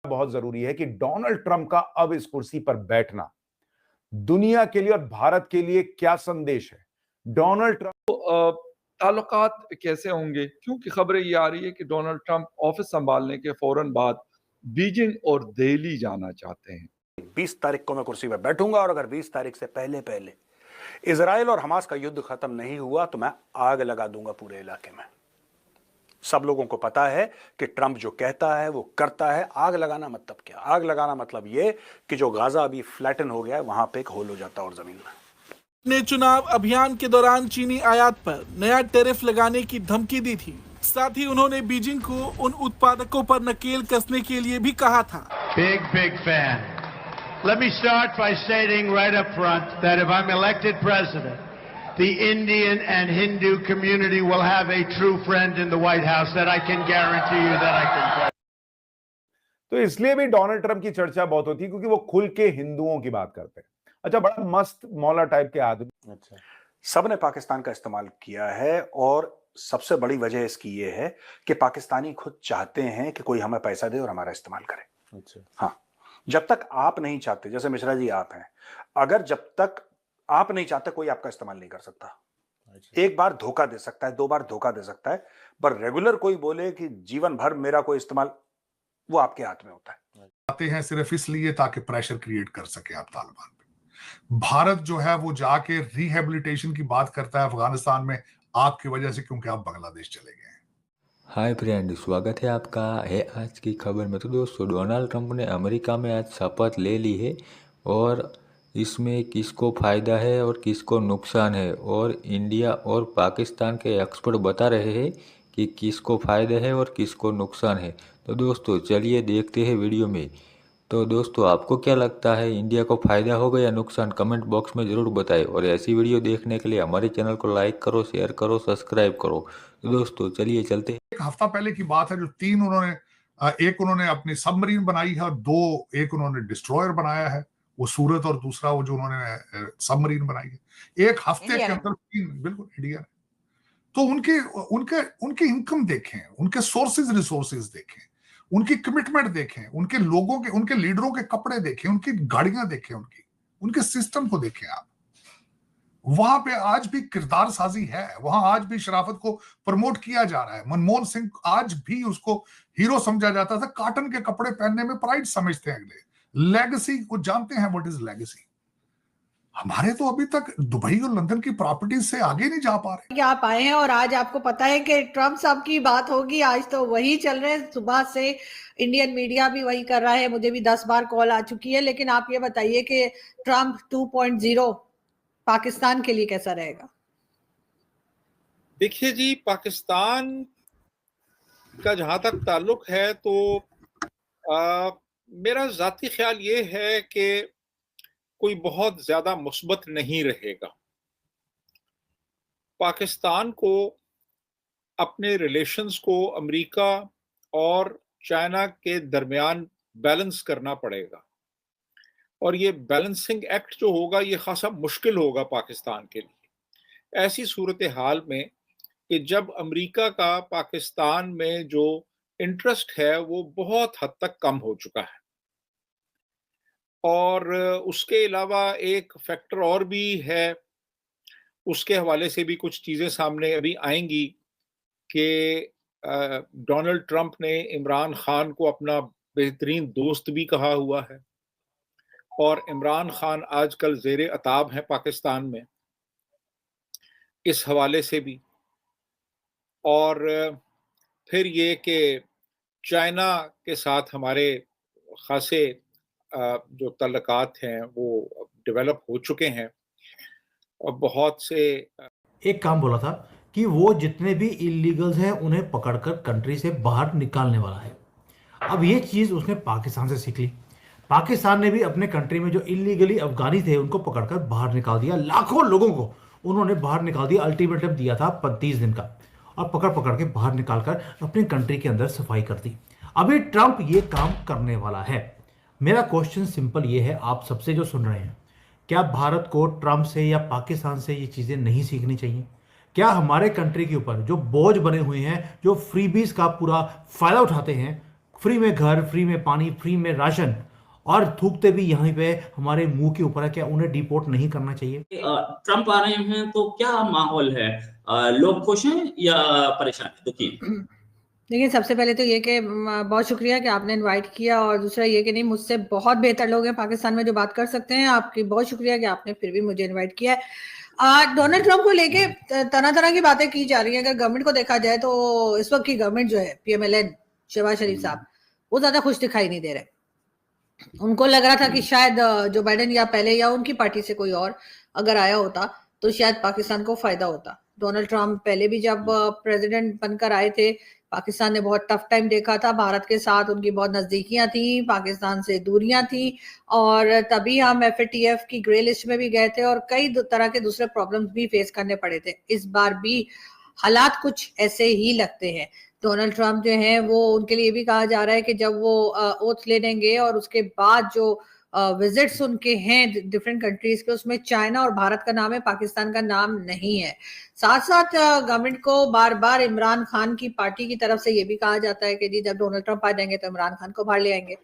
बहुत जरूरी है कि डोनाल्ड ट्रंप का अब इस कुर्सी पर बैठना दुनिया के लिए और भारत के लिए क्या संदेश है। डोनाल्ड ट्रंप ताल्लुकात कैसे होंगे, क्योंकि खबरें ये आ रही है कि डोनाल्ड ट्रंप ऑफिस संभालने के फौरन बाद बीजिंग और दिल्ली जाना चाहते हैं। 20 तारीख को मैं कुर्सी पर बैठूंगा और अगर 20 तारीख से पहले पहले इजराइल और हमास का युद्ध खत्म नहीं हुआ तो मैं आग लगा दूंगा पूरे इलाके में। सब लोगों को पता है कि ट्रंप जो कहता है वो करता है। आग लगाना मतलब क्या? आग लगाना मतलब ये कि जो गाजा अभी फ्लैटन हो गया है वहां पे एक होल हो जाता है और जमीन में। ने चुनाव अभियान के दौरान चीनी आयात पर नया टैरिफ लगाने की धमकी दी थी। साथ ही उन्होंने बीजिंग को उन उत्पादकों पर नकेल कसने के लिए भी कहा था। Big fan. Let me start by stating right up front that if I'm elected president, the Indian and Hindu community will have a true friend in the White House that I can guarantee you that I can. तो इसलिए भी Donald Trump की चर्चा बहुत होती है क्योंकि वो खुल के हिंदुओं की बात करते हैं। अच्छा, बड़ा मस्त मौला टाइप के आदमी। अच्छा, सबने पाकिस्तान का इस्तेमाल किया है और सबसे बड़ी वजह इसकी ये है कि पाकिस्तानी खुद चाहते हैं कि कोई हमें पैसा दे और हमारा इस्तेमाल करे। अच्छा, हाँ, जब तक आप नहीं चाहते, जैसे मिश्रा जी आप हैं, अगर जब तक आप नहीं चाहते कोई आपका इस्तेमाल नहीं कर सकता। अच्छा। एक बार धोखा दे सकता है, 2 बार धोखा दे सकता है, पर रेगुलर कोई बोले कि जीवन भर मेरा कोई इस्तेमाल, वो आपके हाथ में होता है। आते हैं सिर्फ इसलिए ताकि प्रेशर क्रिएट कर सके आप तालिबान पे। भारत जो है वो जाके रिहेबिलिटेशन की बात करता है अफगानिस्तान में आपकी वजह से, क्योंकि आप बांग्लादेश चले गए हैं। हाय फ्रेंड, स्वागत है आपका है आज की खबर में। तो दोस्तों, डोनाल्ड ट्रंप ने अमेरिका में आज शपथ ले ली है और इसमें किसको फ़ायदा है और किसको नुकसान है, और इंडिया और पाकिस्तान के एक्सपर्ट बता रहे हैं कि किसको फ़ायदा है और किसको नुकसान है। तो दोस्तों चलिए देखते हैं वीडियो में। तो दोस्तों, आपको क्या लगता है, इंडिया को फ़ायदा होगा या नुकसान? कमेंट बॉक्स में ज़रूर बताएं और ऐसी वीडियो देखने के लिए हमारे चैनल को लाइक करो, शेयर करो, सब्सक्राइब करो। तो दोस्तों चलिए चलते हैं। एक हफ्ता पहले की बात है जो 3 एक उन्होंने अपनी सबमरीन बनाई है और एक उन्होंने डिस्ट्रॉयर बनाया है, वो सूरत, और दूसरा वो जो उन्होंने सबमरीन बनाई है। एक हफ्ते के अंदर 3, बिल्कुल इंडिया। तो उनके इनकम देखें, उनके सोर्सेज रिसोर्सेज देखें, उनकी कमिटमेंट देखें, उनके लोगों के, उनके लीडरों के कपड़े देखें, उनकी गाड़ियां देखें, उनके सिस्टम को देखें आप। वहां पे आज भी किरदार साजी है, वहां आज भी शराफत को प्रमोट किया जा रहा है। मनमोहन सिंह आज भी उसको हीरो समझा जाता था, कॉटन के कपड़े पहनने में प्राइड समझते हैं अगले। लेगेसी को जानते हैं, व्हाट इज लेगेसी। हमारे तो अभी तक दुबई और लंदन की प्रॉपर्टीज से आगे नहीं जा पा रहे। आप आए हैं और आज आपको पता है कि ट्रंप साहब की बात होगी, आज तो वही चल रहे हैं। सुबह से इंडियन मीडिया भी वही कर रहा है, मुझे भी 10 बार कॉल आ चुकी है। लेकिन आप ये बताइए कि ट्रंप 2.0 पाकिस्तान के लिए कैसा रहेगा? देखिए जी, पाकिस्तान का जहां तक ताल्लुक है तो मेरा जाती ख्याल ये है कि कोई बहुत ज्यादा मुस्बत नहीं रहेगा। पाकिस्तान को अपने रिलेशंस को अमेरिका और चाइना के दरमियान बैलेंस करना पड़ेगा, और ये बैलेंसिंग एक्ट जो होगा ये खासा मुश्किल होगा पाकिस्तान के लिए। ऐसी सूरत हाल में कि जब अमेरिका का पाकिस्तान में जो इंटरेस्ट है वो बहुत हद तक कम हो चुका है, और उसके अलावा एक फैक्टर और भी है, उसके हवाले से भी कुछ चीज़ें सामने अभी आएंगी कि डोनाल्ड ट्रंप ने इमरान खान को अपना बेहतरीन दोस्त भी कहा हुआ है, और इमरान खान आजकल ज़ेरे अताब हैं पाकिस्तान में, इस हवाले से भी। और फिर ये कि चाइना के साथ हमारे खासे जो तल्लुकात हैं वो डेवलप हो चुके हैं, और बहुत से एक काम बोला था कि वो जितने भी इलीगल्स हैं उन्हें पकड़कर कंट्री से बाहर निकालने वाला है। अब ये चीज़ उसने पाकिस्तान से सीख ली। पाकिस्तान ने भी अपने कंट्री में जो इलीगली अफगानी थे उनको पकड़कर बाहर निकाल दिया। लाखों लोगों को उन्होंने बाहर निकाल दिया। अल्टीमेटम दिया था 35 दिन का, और पकड़ के बाहर निकालकर अपनी कंट्री के अंदर सफाई कर दी। अभी ट्रंप ये काम करने वाला है। मेरा क्वेश्चन सिंपल ये है, आप सबसे जो सुन रहे हैं, क्या भारत को ट्रंप से या पाकिस्तान से ये चीज़ें नहीं सीखनी चाहिए? क्या हमारे कंट्री के ऊपर जो बोझ बने हुए हैं, जो फ्रीबीज का पूरा फायदा उठाते हैं, फ्री में घर, फ्री में पानी, फ्री में राशन, और थूकते भी यहीं पे हमारे मुंह के ऊपर है। क्या उन्हें डिपोर्ट नहीं करना चाहिए? ट्रंप आ रहे हैं तो क्या माहौल है? लोग खुश हैं या परेशान हैं, दुखी हैं? देखिए, सबसे पहले तो ये कि बहुत शुक्रिया कि आपने इनवाइट किया, और दूसरा ये कि नहीं, मुझसे बहुत बेहतर लोग हैं पाकिस्तान में जो बात कर सकते हैं। आपकी बहुत शुक्रिया कि आपने फिर भी मुझे इनवाइट किया है। डोनाल्ड ट्रंप को लेके तरह तरह की बातें की जा रही हैं। अगर गवर्नमेंट को देखा जाए तो इस वक्त की गवर्नमेंट जो है, PMLN, शहबाज शरीफ साहब, वो ज्यादा खुश दिखाई नहीं दे रहे। उनको लग रहा था कि शायद जो बाइडेन या पहले या उनकी पार्टी से कोई और अगर आया होता तो शायद पाकिस्तान को फायदा होता। डोनाल्ड ट्रंप पहले भी जब प्रेसिडेंट बनकर आए थे, पाकिस्तान ने बहुत टफ टाइम देखा था। भारत के साथ उनकी बहुत नजदीकियां थी, पाकिस्तान से दूरियां थी, और तभी हम FATF की ग्रे लिस्ट में भी गए थे, और कई तरह के दूसरे प्रॉब्लम्स भी फेस करने पड़े थे। इस बार भी हालात कुछ ऐसे ही लगते हैं। डोनाल्ड ट्रंप जो है वो, उनके लिए भी कहा जा रहा है कि जब वो ओथ ले लेंगे और उसके बाद जो विजिट्स उनके हैं डिफरेंट कंट्रीज के, उसमें चाइना और भारत का नाम है, पाकिस्तान का नाम नहीं है। साथ साथ गवर्नमेंट को बार बार इमरान खान की पार्टी की तरफ से ये भी कहा जाता है कि जी जब डोनाल्ड ट्रंप आ जाएंगे तो इमरान खान को बाहर ले आएंगे।